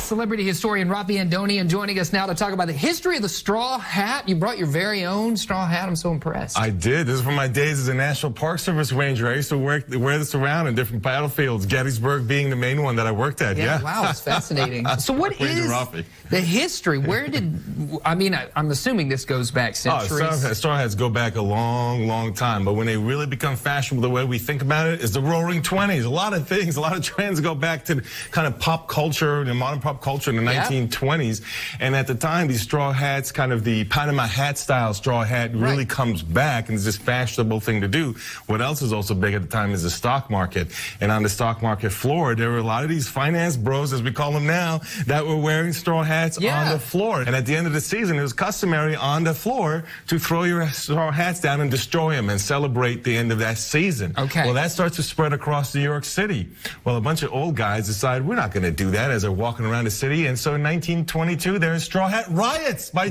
Celebrity historian Raffi Andonian joining us now to talk about the history of the straw hat. You brought your very own straw hat. I'm so impressed. I did. This is from my days as a National Park Service ranger. I used to wear this around in different battlefields, Gettysburg being the main one that I worked at. Yeah. Wow, it's fascinating. So what is the history? Where did, I'm assuming this goes back centuries. Straw hats go back a long, long time. But when they really become fashionable, the way we think about it is the Roaring 20s. A lot of things, a lot of trends go back to kind of pop culture, the modern pop culture in the 1920s. And at the time, these straw hats, kind of the Panama hat style straw hat really comes back and is this fashionable thing to do. What else is also big at the time is the stock market. And on the stock market floor, there were a lot of these finance bros, as we call them now, that were wearing straw hats on the floor. And at the end of the season, it was customary on the floor to throw your straw hats down and destroy them and celebrate the end of that season. Well, that starts to spread across New York City. Well, a bunch of old guys decide we're not going to do that as they're walking around the city. And so in 1922, there's straw hat riots by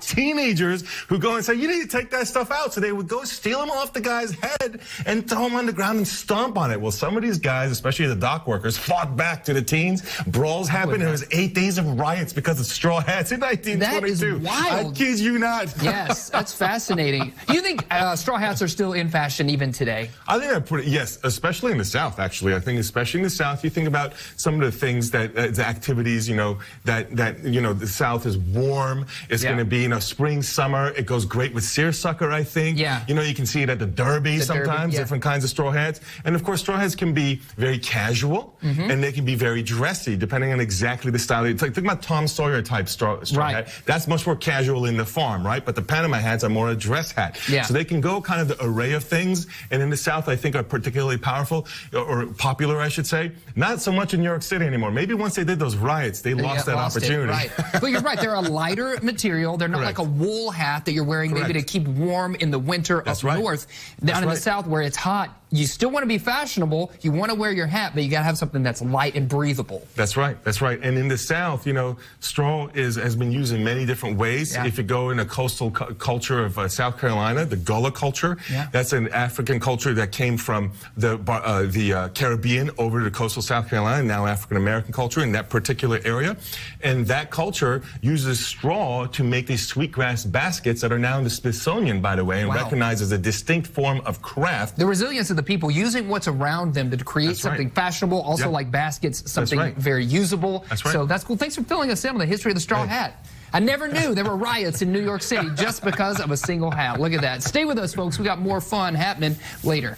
teenagers who go and say, you need to take that stuff out. So they would go steal them off the guy's head and throw them on the ground and stomp on it. Well, some of these guys, especially the dock workers, fought back to the teens. Brawls happened. There was 8 days of riots because of straw hats in 1922. That is wild. I kid you not. Yes, that's fascinating. You think straw hats are still in fashion even today? I think they're pretty, yes, especially in the South, actually. I think especially in the South, you think about some of the things that, the activities, the South is warm. It's going to be, spring, summer. It goes great with seersucker, I think. You can see it at the Derby sometimes, different kinds of straw hats. And of course, straw hats can be very casual and they can be very dressy, depending on exactly the style. It's like, think about Tom Sawyer type straw hat. That's much more casual in the farm, right? But the Panama hats are more a dress hat. So they can go kind of the array of things. And in the South, I think are particularly powerful or popular, I should say. Not so much in New York City anymore. Maybe once they did those riots, they lost that opportunity. But you're right. They're a lighter material. They're not like a wool hat that you're wearing maybe to keep warm in the winter up north. Down in the South where it's hot, you still want to be fashionable. You want to wear your hat, but you got to have something that's light and breathable. That's right. That's right. And in the South, straw has been used in many different ways. If you go in a coastal culture of South Carolina, the Gullah culture, that's an African culture that came from the Caribbean over to coastal South Carolina, now African American culture in that particular area. And that culture uses straw to make these sweetgrass baskets that are now in the Smithsonian, by the way, and recognized as a distinct form of craft. The resilience of the people using what's around them to create something fashionable, also like baskets, something very usable. So that's cool. Thanks for filling us in on the history of the straw hat. I never knew there were riots in New York City just because of a single hat. Look at that. Stay with us, folks. We got more fun happening later.